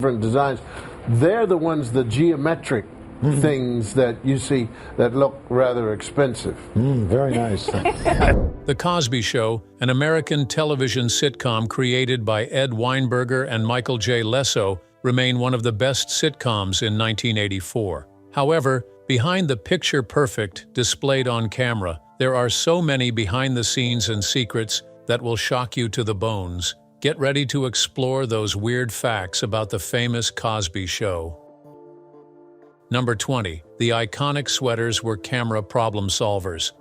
different designs. They're the ones, the geometric things that you see that look rather expensive. Very nice. The Cosby Show, an American television sitcom created by Ed Weinberger and Michael J. Lesso, remain one of the best sitcoms in 1984. However, behind the picture-perfect displayed on camera, there are so many behind-the-scenes and secrets that will shock you to the bones. Get ready to explore those weird facts about the famous Cosby Show. Number 20. The iconic sweaters were camera problem solvers.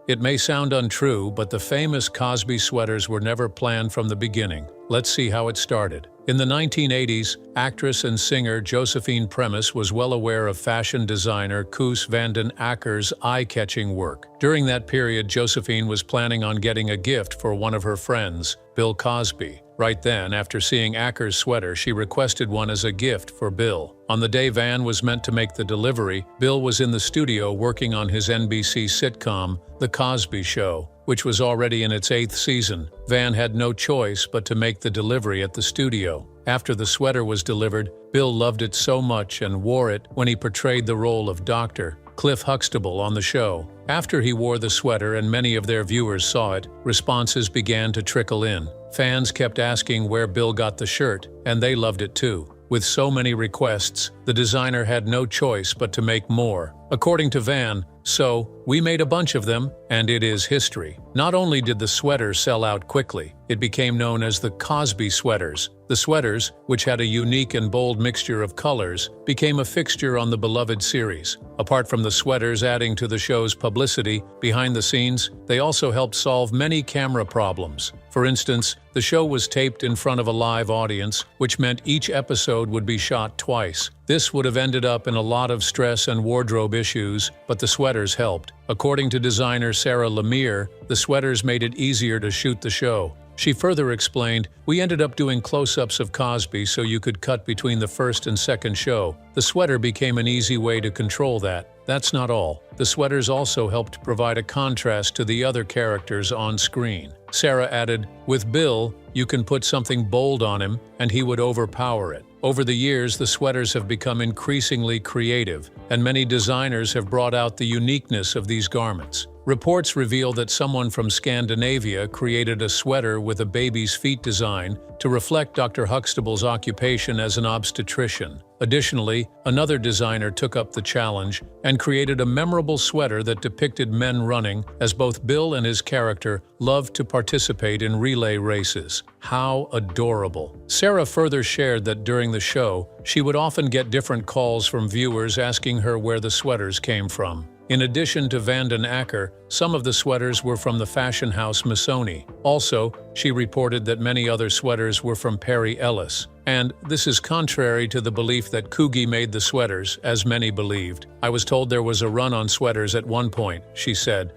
It may sound untrue, but the famous Cosby sweaters were never planned from the beginning. Let's see how it started. In the 1980s, actress and singer Josephine Premis was well aware of fashion designer Koos van den Akker's eye-catching work. During that period, Josephine was planning on getting a gift for one of her friends, Bill Cosby. Right then, after seeing Akker's sweater, she requested one as a gift for Bill. On the day Van was meant to make the delivery, Bill was in the studio working on his NBC sitcom, The Cosby Show, which was already in its 8th season. Van had no choice but to make the delivery at the studio. After the sweater was delivered, Bill loved it so much and wore it when he portrayed the role of Dr. Cliff Huxtable on the show. After he wore the sweater and many of their viewers saw it, responses began to trickle in. Fans kept asking where Bill got the shirt, and they loved it too. With so many requests, the designer had no choice but to make more. According to Van, "So, we made a bunch of them, and it is history." Not only did the sweater sell out quickly, it became known as the Cosby sweaters. The sweaters, which had a unique and bold mixture of colors, became a fixture on the beloved series. Apart from the sweaters adding to the show's publicity, behind the scenes, they also helped solve many camera problems. For instance, the show was taped in front of a live audience, which meant each episode would be shot twice. This would have ended up in a lot of stress and wardrobe issues, but the sweaters helped. According to designer Sarah Lemire, the sweaters made it easier to shoot the show. She further explained, "We ended up doing close-ups of Cosby so you could cut between the first and second show. The sweater became an easy way to control that. That's not all. The sweaters also helped provide a contrast to the other characters on screen." Sarah added, "With Bill, you can put something bold on him, and he would overpower it." Over the years, the sweaters have become increasingly creative, and many designers have brought out the uniqueness of these garments. Reports reveal that someone from Scandinavia created a sweater with a baby's feet design to reflect Dr. Huxtable's occupation as an obstetrician. Additionally, another designer took up the challenge and created a memorable sweater that depicted men running, as both Bill and his character loved to participate in relay races. How adorable. Sarah further shared that during the show, she would often get different calls from viewers asking her where the sweaters came from. In addition to Van den Akker, some of the sweaters were from the fashion house Missoni. Also, she reported that many other sweaters were from Perry Ellis. And this is contrary to the belief that Coogie made the sweaters, as many believed. "I was told there was a run on sweaters at one point," she said.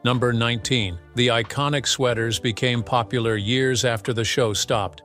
Number 19. The iconic sweaters became popular years after the show stopped.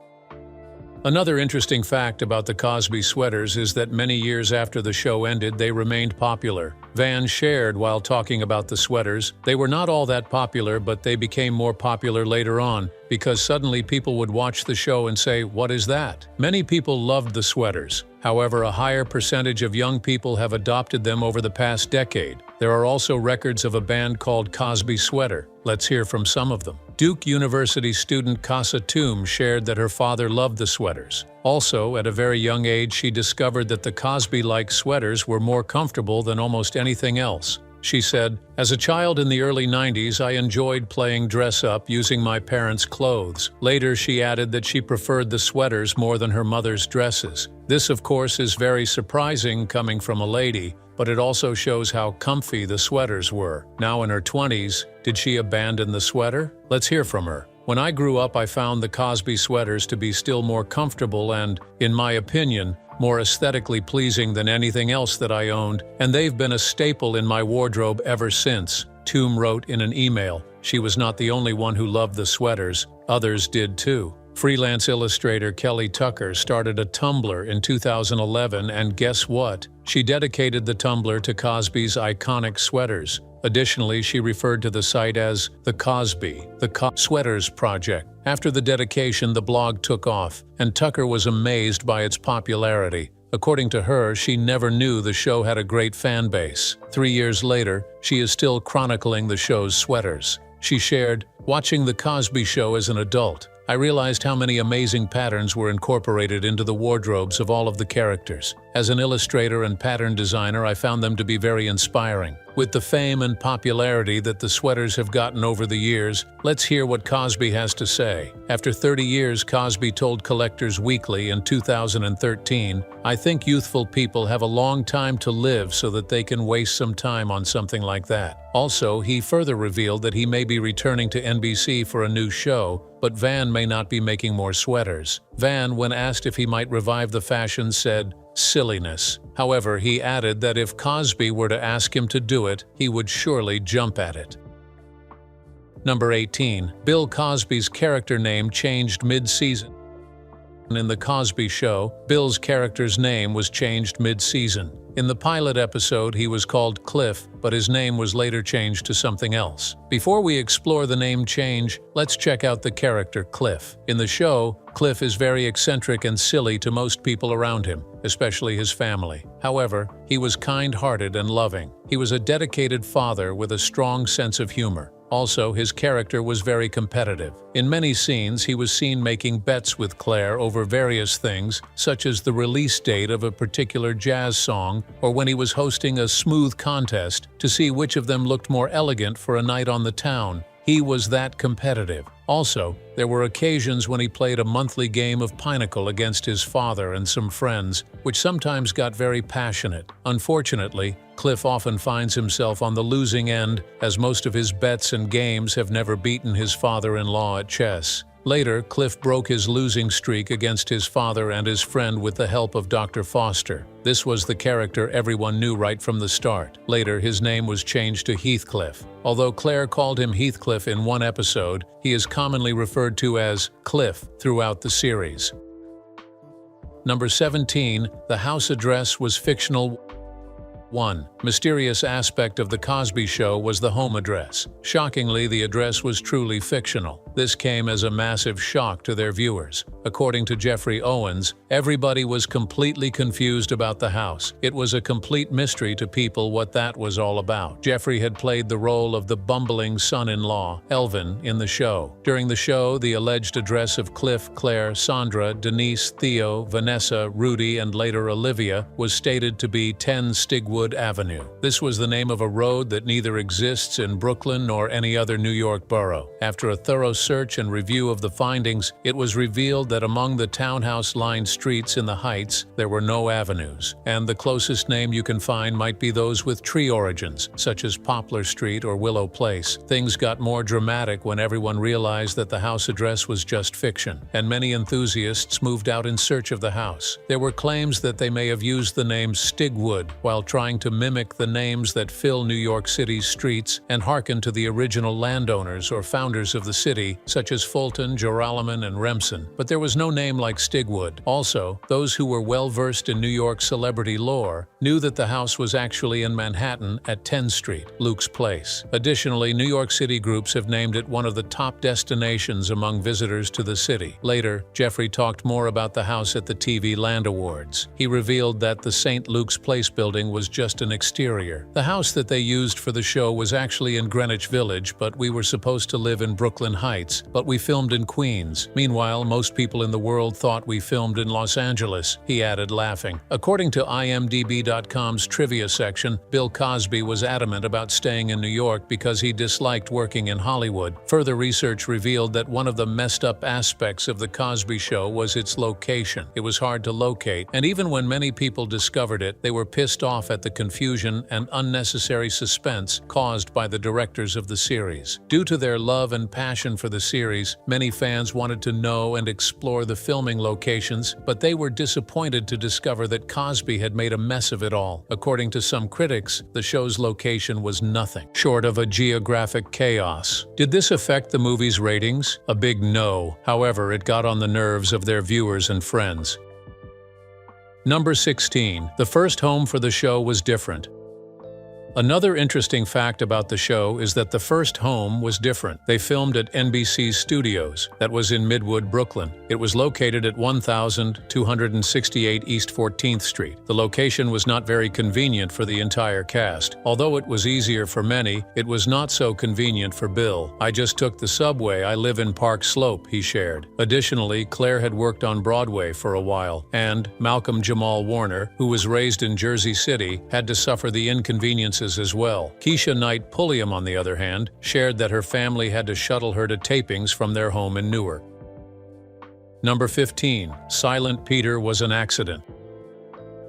Another interesting fact about the Cosby sweaters is that many years after the show ended, they remained popular. Van shared while talking about the sweaters, "They were not all that popular, but they became more popular later on, because suddenly people would watch the show and say, 'What is that?' Many people loved the sweaters. However, a higher percentage of young people have adopted them over the past decade. There are also records of a band called Cosby Sweater. Let's hear from some of them. Duke University student Casa Toom shared that her father loved the sweaters. Also, at a very young age, she discovered that the Cosby-like sweaters were more comfortable than almost anything else. She said, "As a child in the early 90s, I enjoyed playing dress-up using my parents' clothes." Later, she added that she preferred the sweaters more than her mother's dresses. This, of course, is very surprising coming from a lady, but it also shows how comfy the sweaters were. Now in her 20s, did she abandon the sweater? Let's hear from her. "When I grew up, I found the Cosby sweaters to be still more comfortable and, in my opinion, more aesthetically pleasing than anything else that I owned, and they've been a staple in my wardrobe ever since," Toom wrote in an email. She was not the only one who loved the sweaters. Others did too. Freelance illustrator Kelly Tucker started a Tumblr in 2011, and guess what? She dedicated the Tumblr to Cosby's iconic sweaters. Additionally, she referred to the site as the Cosby, Sweaters Project. After the dedication, the blog took off, and Tucker was amazed by its popularity. According to her, she never knew the show had a great fan base. 3 years later, she is still chronicling the show's sweaters. She shared, "Watching The Cosby Show as an adult, I realized how many amazing patterns were incorporated into the wardrobes of all of the characters. As an illustrator and pattern designer, I found them to be very inspiring. With the fame and popularity that the sweaters have gotten over the years, let's hear what Cosby has to say." After 30 years, Cosby told Collectors Weekly in 2013, "I think youthful people have a long time to live so that they can waste some time on something like that." Also, he further revealed that he may be returning to NBC for a new show, but Van may not be making more sweaters. Van, when asked if he might revive the fashion, said, "Silliness." However, he added that if Cosby were to ask him to do it, he would surely jump at it. Number 18. Bill Cosby's character name changed mid-season. In The Cosby Show, Bill's character's name was changed mid-season. In the pilot episode, he was called Cliff, but his name was later changed to something else. Before we explore the name change, let's check out the character Cliff. In the show, Cliff is very eccentric and silly to most people around him, especially his family. However, he was kind-hearted and loving. He was a dedicated father with a strong sense of humor. Also, his character was very competitive. In many scenes, he was seen making bets with Claire over various things, such as the release date of a particular jazz song, or when he was hosting a smooth contest to see which of them looked more elegant for a night on the town. He was that competitive. Also, there were occasions when he played a monthly game of Pinochle against his father and some friends, which sometimes got very passionate. Unfortunately, Cliff often finds himself on the losing end, as most of his bets and games have never beaten his father-in-law at chess. Later, Cliff broke his losing streak against his father and his friend with the help of Dr. Foster. This was the character everyone knew right from the start. Later, his name was changed to Heathcliff. Although Claire called him Heathcliff in one episode, he is commonly referred to as Cliff throughout the series. Number 17. The house address was fictional. 1. Mysterious aspect of The Cosby Show was the home address. Shockingly, the address was truly fictional. This came as a massive shock to their viewers. According to Jeffrey Owens, everybody was completely confused about the house. It was a complete mystery to people what that was all about. Jeffrey had played the role of the bumbling son-in-law, Elvin, in the show. During the show, the alleged address of Cliff, Claire, Sandra, Denise, Theo, Vanessa, Rudy, and later Olivia was stated to be 10 Stigwood Avenue. This was the name of a road that neither exists in Brooklyn nor any other New York borough. After a thorough search and review of the findings, it was revealed that among the townhouse-lined streets in the Heights, there were no avenues, and the closest name you can find might be those with tree origins, such as Poplar Street or Willow Place. Things got more dramatic when everyone realized that the house address was just fiction, and many enthusiasts moved out in search of the house. There were claims that they may have used the name Stigwood while trying to mimic the names that fill New York City's streets and hearken to the original landowners or founders of the city, such as Fulton, Joralemon, and Remsen. But there was no name like Stigwood. Also, those who were well-versed in New York celebrity lore knew that the house was actually in Manhattan at 10th Street, Luke's Place. Additionally, New York City groups have named it one of the top destinations among visitors to the city. Later, Jeffrey talked more about the house at the TV Land Awards. He revealed that the St. Luke's Place building was just an exterior. The house that they used for the show was actually in Greenwich Village, but we were supposed to live in Brooklyn Heights, but we filmed in Queens. Meanwhile, most people in the world thought we filmed in Los Angeles, he added, laughing. According to IMDb.com's trivia section, Bill Cosby was adamant about staying in New York because he disliked working in Hollywood. Further research revealed that one of the messed up aspects of The Cosby Show was its location. It was hard to locate, and even when many people discovered it, they were pissed off at the confusion and unnecessary suspense caused by the directors of the series. Due to their love and passion for the series, many fans wanted to know and explore the filming locations, but they were disappointed to discover that Cosby had made a mess of it all. According to some critics, the show's location was nothing short of a geographic chaos. Did this affect the movie's ratings? A big no. However, it got on the nerves of their viewers and friends. Number 16. The first home for the show was different. Another interesting fact about the show is that the first home was different. They filmed at NBC's studios, that was in Midwood, Brooklyn. It was located at 1268 East 14th Street. The location was not very convenient for the entire cast. Although it was easier for many, it was not so convenient for Bill. "I just took the subway. I live in Park Slope," he shared. Additionally, Claire had worked on Broadway for a while, and Malcolm Jamal Warner, who was raised in Jersey City, had to suffer the inconveniences as well. Keisha Knight Pulliam, on the other hand, shared that her family had to shuttle her to tapings from their home in Newark. Number 15. Silent Peter was an accident.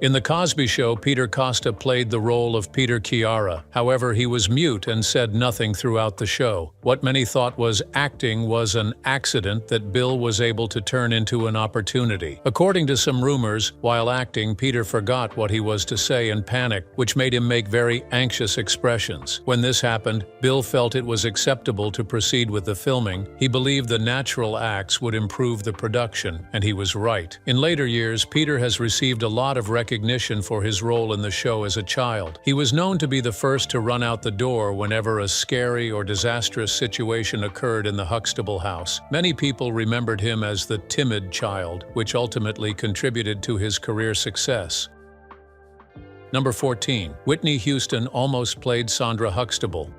In The Cosby Show, Peter Costa played the role of Peter Chiara. However, he was mute and said nothing throughout the show. What many thought was acting was an accident that Bill was able to turn into an opportunity. According to some rumors, while acting, Peter forgot what he was to say and panicked, which made him make very anxious expressions. When this happened, Bill felt it was acceptable to proceed with the filming. He believed the natural acts would improve the production, and he was right. In later years, Peter has received a lot of recognition for his role in the show as a child. He was known to be the first to run out the door whenever a scary or disastrous situation occurred in the Huxtable house. Many people remembered him as the timid child, which ultimately contributed to his career success. Number 14. Whitney Houston almost played Sandra Huxtable.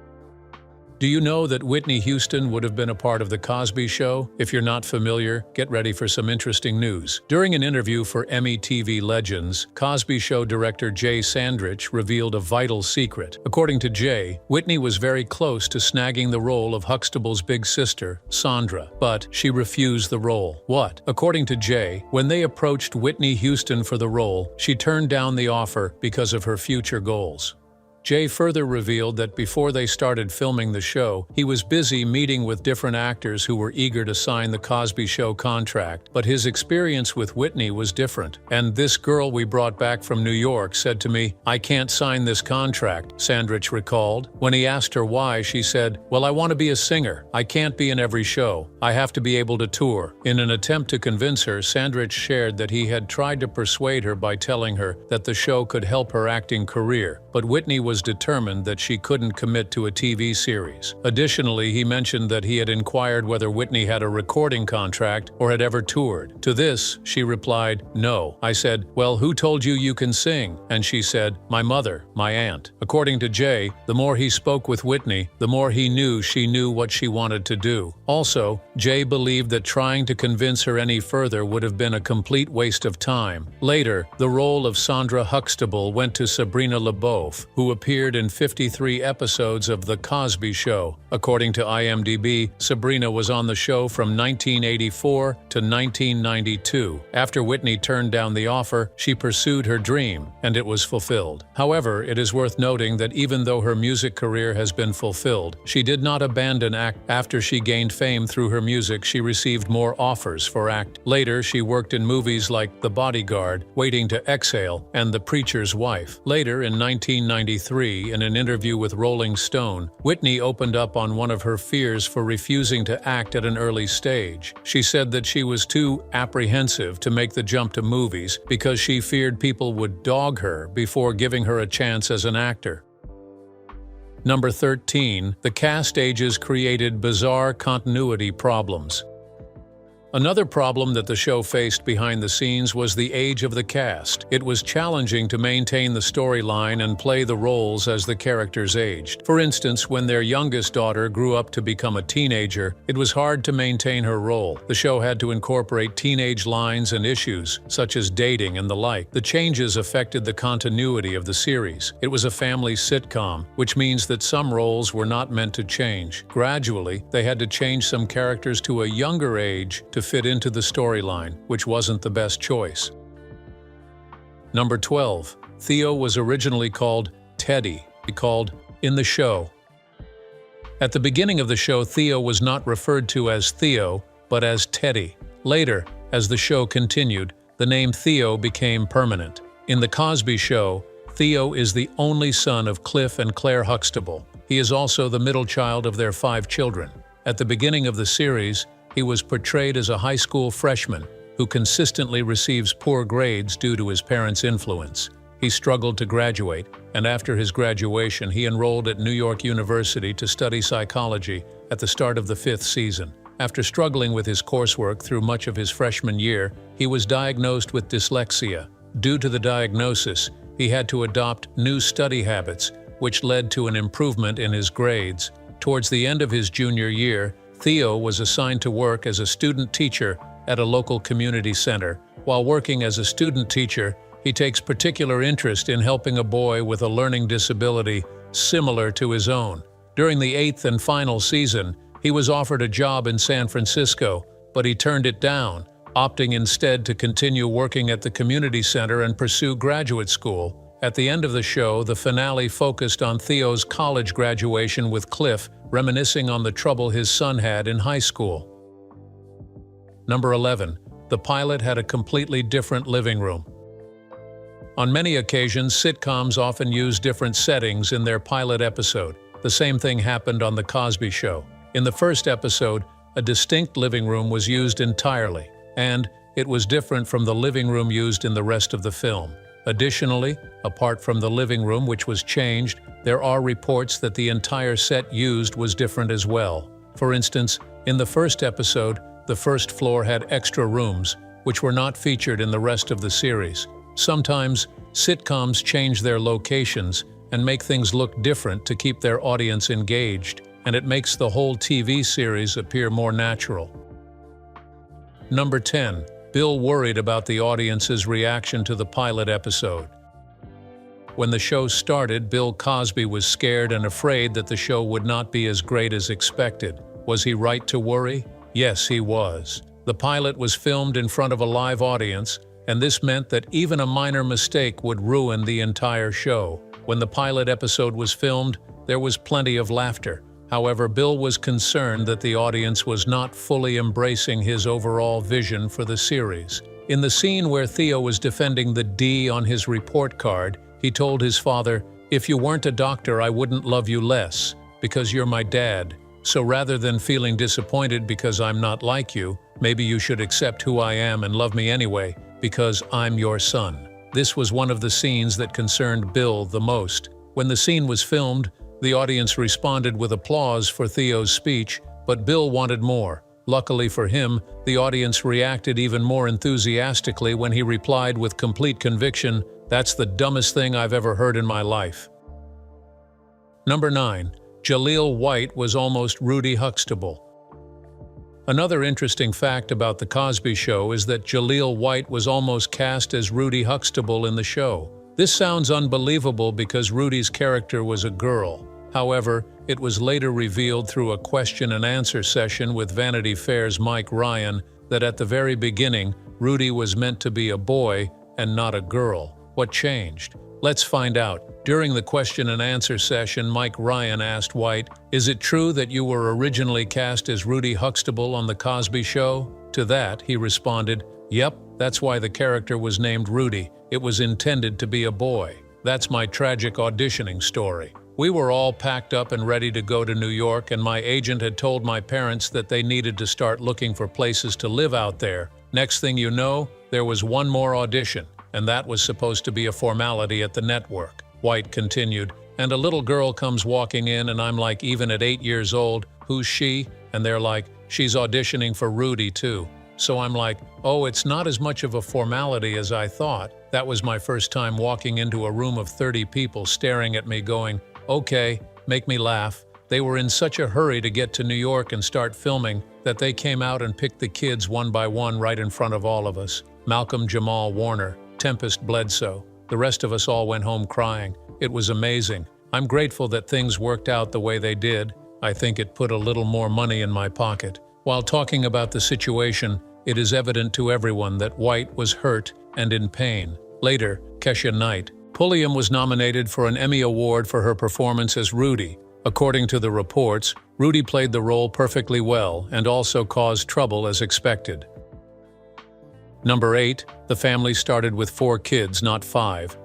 Do you know that Whitney Houston would have been a part of The Cosby Show? If you're not familiar, get ready for some interesting news. During an interview for Emmy TV Legends, Cosby Show director Jay Sandrich revealed a vital secret. According to Jay, Whitney was very close to snagging the role of Huxtable's big sister, Sandra, but she refused the role. What? According to Jay, when they approached Whitney Houston for the role, she turned down the offer because of her future goals. Jay further revealed that before they started filming the show, he was busy meeting with different actors who were eager to sign the Cosby Show contract, but his experience with Whitney was different. "And this girl we brought back from New York said to me, 'I can't sign this contract,'" Sandrich recalled. When he asked her why, she said, "Well, I want to be a singer. I can't be in every show. I have to be able to tour." In an attempt to convince her, Sandrich shared that he had tried to persuade her by telling her that the show could help her acting career, but Whitney was determined that she couldn't commit to a TV series. Additionally, he mentioned that he had inquired whether Whitney had a recording contract or had ever toured. To this, she replied, "No." I said, "Well, who told you you can sing?" And she said, "My mother, my aunt." According to Jay, the more he spoke with Whitney, the more he knew she knew what she wanted to do. Also, Jay believed that trying to convince her any further would have been a complete waste of time. Later, the role of Sandra Huxtable went to Sabrina LeBeouf, who appeared in 53 episodes of The Cosby Show. According to IMDb, Sabrina was on the show from 1984 to 1992. After Whitney turned down the offer, she pursued her dream, and it was fulfilled. However, it is worth noting that even though her music career has been fulfilled, she did not abandon acting. After she gained fame through her music, she received more offers for acting. Later, she worked in movies like The Bodyguard, Waiting to Exhale, and The Preacher's Wife. Later, in 1993, in an interview with Rolling Stone, Whitney opened up on one of her fears for refusing to act at an early stage. She said that she was too apprehensive to make the jump to movies because she feared people would dog her before giving her a chance as an actor. Number 13. The cast ages created bizarre continuity problems. Another problem that the show faced behind the scenes was the age of the cast. It was challenging to maintain the storyline and play the roles as the characters aged. For instance, when their youngest daughter grew up to become a teenager, it was hard to maintain her role. The show had to incorporate teenage lines and issues, such as dating and the like. The changes affected the continuity of the series. It was a family sitcom, which means that some roles were not meant to change. Gradually, they had to change some characters to a younger age to fit into the storyline, which wasn't the best choice. Number 12. Theo was originally called Teddy, called in the show. At the beginning of the show, Theo was not referred to as Theo, but as Teddy. Later, as the show continued, the name Theo became permanent. In The Cosby Show, Theo is the only son of Cliff and Claire Huxtable. He is also the middle child of their 5 children. At the beginning of the series, he was portrayed as a high school freshman who consistently receives poor grades due to his parents' influence. He struggled to graduate, and after his graduation, he enrolled at New York University to study psychology at the start of the 5th season. After struggling with his coursework through much of his freshman year, he was diagnosed with dyslexia. Due to the diagnosis, he had to adopt new study habits, which led to an improvement in his grades. Towards the end of his junior year, Theo was assigned to work as a student teacher at a local community center. While working as a student teacher, he takes particular interest in helping a boy with a learning disability similar to his own. During the 8th and final season, he was offered a job in San Francisco, but he turned it down, opting instead to continue working at the community center and pursue graduate school. At the end of the show, the finale focused on Theo's college graduation with Cliff, reminiscing on the trouble his son had in high school. Number 11. The pilot had a completely different living room. On many occasions, sitcoms often use different settings in their pilot episode. The same thing happened on The Cosby Show. In the first episode, a distinct living room was used entirely, and it was different from the living room used in the rest of the film. Additionally, apart from the living room, which was changed, there are reports that the entire set used was different as well. For instance, in the first episode, the first floor had extra rooms, which were not featured in the rest of the series. Sometimes, sitcoms change their locations and make things look different to keep their audience engaged, and it makes the whole TV series appear more natural. Number 10. Bill worried about the audience's reaction to the pilot episode. When the show started, Bill Cosby was scared and afraid that the show would not be as great as expected. Was he right to worry? Yes, he was. The pilot was filmed in front of a live audience, and this meant that even a minor mistake would ruin the entire show. When the pilot episode was filmed, there was plenty of laughter. However, Bill was concerned that the audience was not fully embracing his overall vision for the series. In the scene where Theo was defending the D on his report card, he told his father, "If you weren't a doctor, I wouldn't love you less, because you're my dad. So rather than feeling disappointed because I'm not like you, maybe you should accept who I am and love me anyway, because I'm your son." This was one of the scenes that concerned Bill the most. When the scene was filmed, the audience responded with applause for Theo's speech, but Bill wanted more. Luckily for him, the audience reacted even more enthusiastically when he replied with complete conviction, "That's the dumbest thing I've ever heard in my life." Number 9. Jaleel White was almost Rudy Huxtable. Another interesting fact about The Cosby Show is that Jaleel White was almost cast as Rudy Huxtable in the show. This sounds unbelievable because Rudy's character was a girl. However, it was later revealed through a question-and-answer session with Vanity Fair's Mike Ryan that at the very beginning, Rudy was meant to be a boy and not a girl. What changed? Let's find out. During the question-and-answer session, Mike Ryan asked White, "Is it true that you were originally cast as Rudy Huxtable on The Cosby Show?" To that, he responded, "Yep, that's why the character was named Rudy. It was intended to be a boy. That's my tragic auditioning story. We were all packed up and ready to go to New York, and my agent had told my parents that they needed to start looking for places to live out there. Next thing you know, there was one more audition, and that was supposed to be a formality at the network." White continued, "And a little girl comes walking in, and I'm like, even at 8 years old, who's she? And they're like, she's auditioning for Rudy too. So I'm like, oh, it's not as much of a formality as I thought. That was my first time walking into a room of 30 people staring at me going, okay, make me laugh. They were in such a hurry to get to New York and start filming that they came out and picked the kids one by one right in front of all of us. Malcolm Jamal Warner, Tempest Bledsoe. The rest of us all went home crying. It was amazing. I'm grateful that things worked out the way they did. I think it put a little more money in my pocket." While talking about the situation, it is evident to everyone that White was hurt and in pain. Later, Kesha Knight. Pulliam was nominated for an Emmy Award for her performance as Rudy. According to the reports, Rudy played the role perfectly well and also caused trouble as expected. Number 8. The family started with 4 kids, not 5.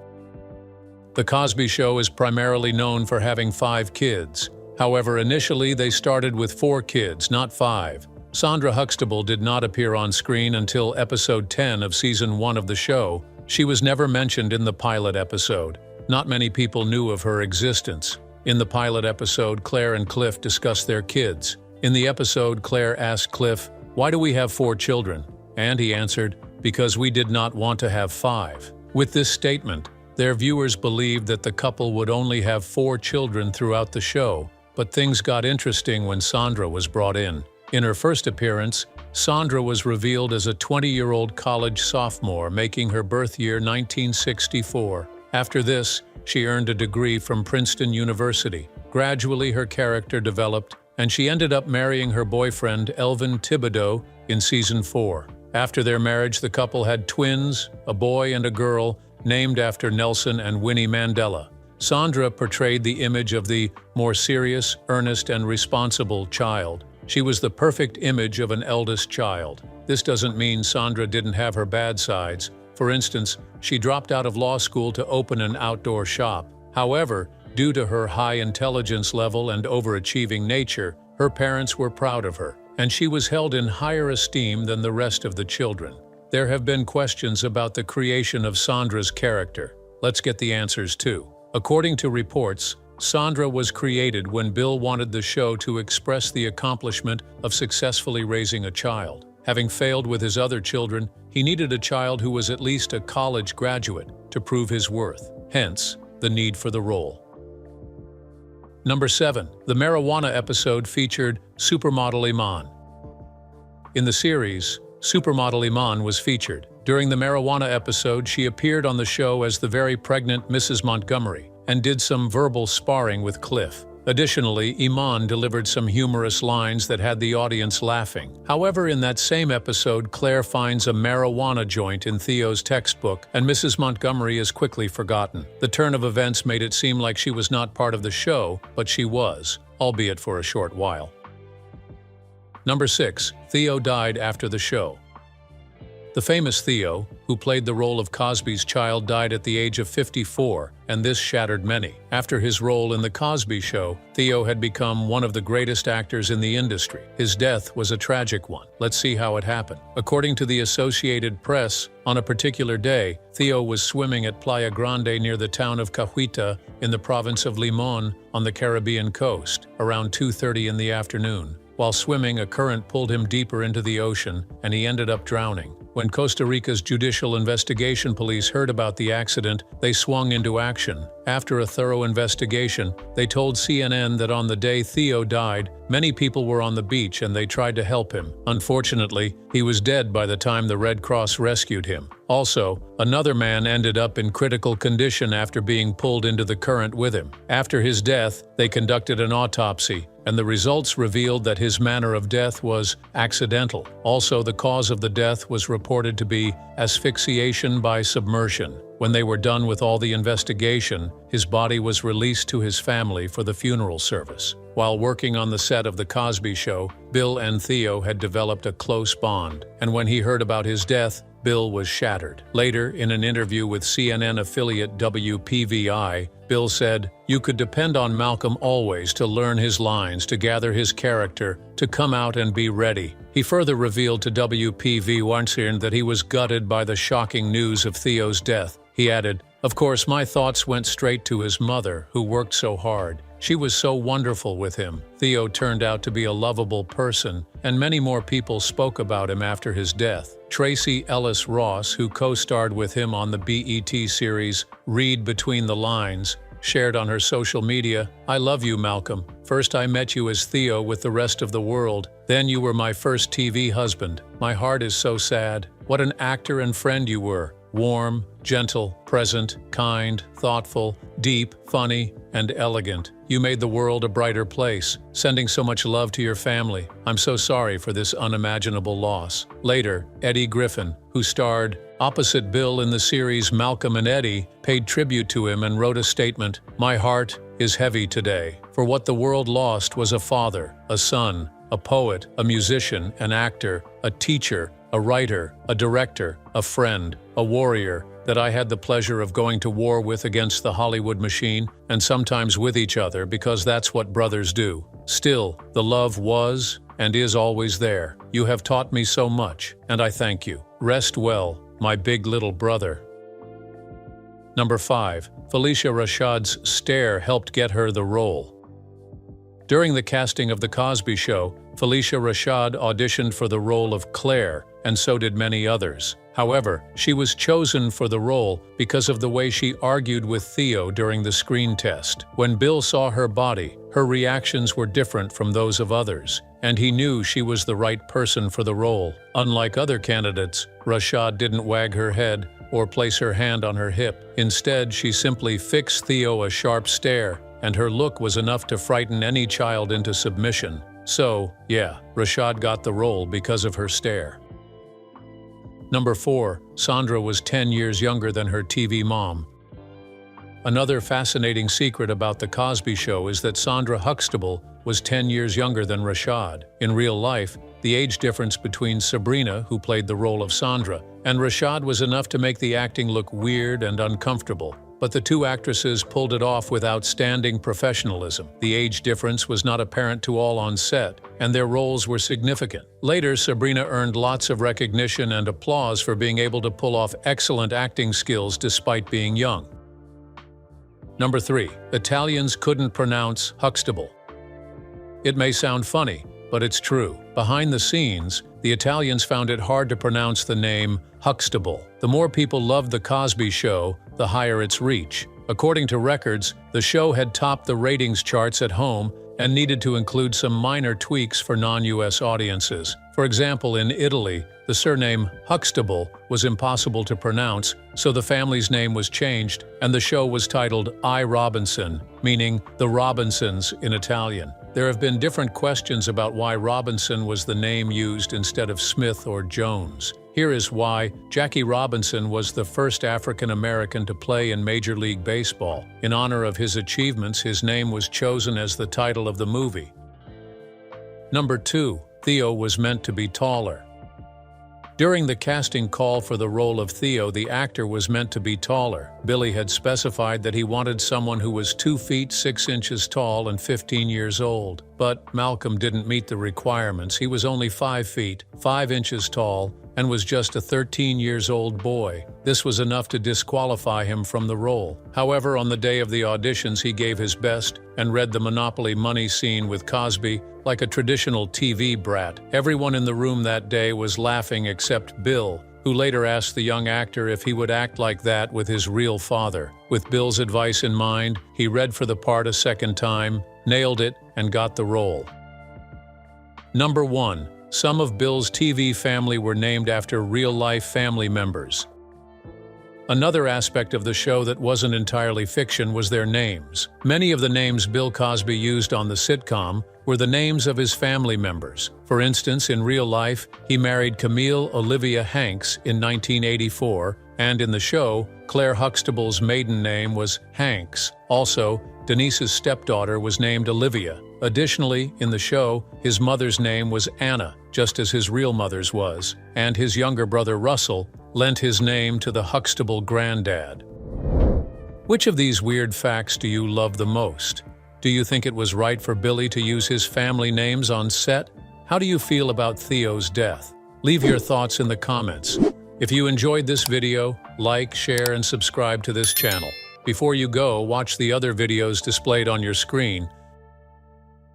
The Cosby Show is primarily known for having 5 kids. However, initially they started with 4 kids, not 5. Sandra Huxtable did not appear on screen until episode 10 of season 1 of the show, She was never mentioned in the pilot episode. Not many people knew of her existence. In the pilot episode, Claire and Cliff discuss their kids. In the episode, Claire asked Cliff, "Why do we have 4 children?" And he answered, "Because we did not want to have 5. With this statement, their viewers believed that the couple would only have 4 children throughout the show, but things got interesting when Sandra was brought in. In her first appearance, Sandra was revealed as a 20-year-old college sophomore, making her birth year 1964. After this, she earned a degree from Princeton University. Gradually, her character developed, and she ended up marrying her boyfriend, Elvin Thibodeau, in Season 4. After their marriage, the couple had twins, a boy and a girl, named after Nelson and Winnie Mandela. Sandra portrayed the image of the more serious, earnest, and responsible child. She was the perfect image of an eldest child. This doesn't mean Sandra didn't have her bad sides. For instance, she dropped out of law school to open an outdoor shop. However, due to her high intelligence level and overachieving nature, her parents were proud of her, and she was held in higher esteem than the rest of the children. There have been questions about the creation of Sandra's character. Let's get the answers too. According to reports, Sandra was created when Bill wanted the show to express the accomplishment of successfully raising a child. Having failed with his other children, he needed a child who was at least a college graduate to prove his worth. Hence, the need for the role. Number 7. The marijuana episode featured supermodel Iman. In the series, supermodel Iman was featured. During the marijuana episode, she appeared on the show as the very pregnant Mrs. Montgomery and did some verbal sparring with Cliff. Additionally, Iman delivered some humorous lines that had the audience laughing. However, in that same episode, Claire finds a marijuana joint in Theo's textbook, and Mrs. Montgomery is quickly forgotten. The turn of events made it seem like she was not part of the show, but she was, albeit for a short while. Number 6. Theo died after the show. The famous Theo, who played the role of Cosby's child, died at the age of 54, and this shattered many. After his role in The Cosby Show, Theo had become one of the greatest actors in the industry. His death was a tragic one. Let's see how it happened. According to the Associated Press, on a particular day, Theo was swimming at Playa Grande near the town of Cahuita in the province of Limon on the Caribbean coast, around 2:30 in the afternoon. While swimming, a current pulled him deeper into the ocean, and he ended up drowning. When Costa Rica's Judicial Investigation Police heard about the accident, they swung into action. After a thorough investigation, they told CNN that on the day Theo died, many people were on the beach and they tried to help him. Unfortunately, he was dead by the time the Red Cross rescued him. Also, another man ended up in critical condition after being pulled into the current with him. After his death, they conducted an autopsy, and the results revealed that his manner of death was accidental. Also, the cause of the death was reported to be asphyxiation by submersion. When they were done with all the investigation, his body was released to his family for the funeral service. While working on the set of The Cosby Show, Bill and Theo had developed a close bond, and when he heard about his death, Bill was shattered. Later, in an interview with CNN affiliate WPVI, Bill said, "You could depend on Malcolm always to learn his lines, to gather his character, to come out and be ready." He further revealed to WPVI that he was gutted by the shocking news of Theo's death. He added, "Of course, my thoughts went straight to his mother, who worked so hard. She was so wonderful with him." Theo turned out to be a lovable person, and many more people spoke about him after his death. Tracy Ellis Ross, who co-starred with him on the BET series Read Between the Lines, shared on her social media, "I love you, Malcolm. First I met you as Theo with the rest of the world. Then you were my first TV husband. My heart is so sad. What an actor and friend you were. Warm, gentle, present, kind, thoughtful, deep, funny, and elegant. You made the world a brighter place, sending so much love to your family. I'm so sorry for this unimaginable loss." Later, Eddie Griffin, who starred opposite Bill in the series Malcolm and Eddie, paid tribute to him and wrote a statement, "My heart is heavy today, for what the world lost was a father, a son, a poet, a musician, an actor, a teacher, a writer, a director, a friend, a warrior that I had the pleasure of going to war with against the Hollywood machine, and sometimes with each other, because that's what brothers do. Still, the love was and is always there. You have taught me so much, and I thank you. Rest well, my big little brother." Number 5. Felicia Rashad's stare helped get her the role. During the casting of The Cosby Show, Felicia Rashad auditioned for the role of Claire, and so did many others. However, she was chosen for the role because of the way she argued with Theo during the screen test. When Bill saw her body, her reactions were different from those of others, and he knew she was the right person for the role. Unlike other candidates, Rashad didn't wag her head or place her hand on her hip. Instead, she simply fixed Theo a sharp stare, and her look was enough to frighten any child into submission. So, yeah, Rashad got the role because of her stare. Number 4. Sandra was 10 years younger than her TV mom. Another fascinating secret about The Cosby Show is that Sandra Huxtable was 10 years younger than Rashad. In real life, the age difference between Sabrina, who played the role of Sandra, and Rashad was enough to make the acting look weird and uncomfortable. But the two actresses pulled it off with outstanding professionalism. The age difference was not apparent to all on set, and their roles were significant. Later, Sabrina earned lots of recognition and applause for being able to pull off excellent acting skills despite being young. Number 3. Italians couldn't pronounce Huxtable. It may sound funny, but it's true. Behind the scenes, the Italians found it hard to pronounce the name Huxtable. The more people loved The Cosby Show, the higher its reach. According to records, the show had topped the ratings charts at home and needed to include some minor tweaks for non-US audiences. For example, in Italy, the surname Huxtable was impossible to pronounce, so the family's name was changed, and the show was titled I, Robinson, meaning the Robinsons in Italian. There have been different questions about why Robinson was the name used instead of Smith or Jones. Here is why. Jackie Robinson was the first African American to play in Major League Baseball. In honor of his achievements, his name was chosen as the title of the movie. Number 2. Theo was meant to be taller. During the casting call for the role of Theo, the actor was meant to be taller. Billy had specified that he wanted someone who was 2 feet 6 inches tall and 15 years old. But Malcolm didn't meet the requirements. He was only 5 feet, 5 inches tall, and was just a 13-year-old boy. This was enough to disqualify him from the role. However, on the day of the auditions, he gave his best and read the Monopoly money scene with Cosby like a traditional TV brat. Everyone in the room that day was laughing except Bill, who later asked the young actor if he would act like that with his real father. With Bill's advice in mind, he read for the part a second time, nailed it, and got the role. Number 1. Some of Bill's TV family were named after real-life family members. Another aspect of the show that wasn't entirely fiction was their names. Many of the names Bill Cosby used on the sitcom were the names of his family members. For instance, in real life, he married Camille Olivia Hanks in 1984, and in the show, Claire Huxtable's maiden name was Hanks. Also, Denise's stepdaughter was named Olivia. Additionally, in the show, his mother's name was Anna, just as his real mother's was, and his younger brother Russell lent his name to the Huxtable granddad. Which of these weird facts do you love the most? Do you think it was right for Billy to use his family names on set? How do you feel about Theo's death? Leave your thoughts in the comments. If you enjoyed this video, like, share, and subscribe to this channel. Before you go, watch the other videos displayed on your screen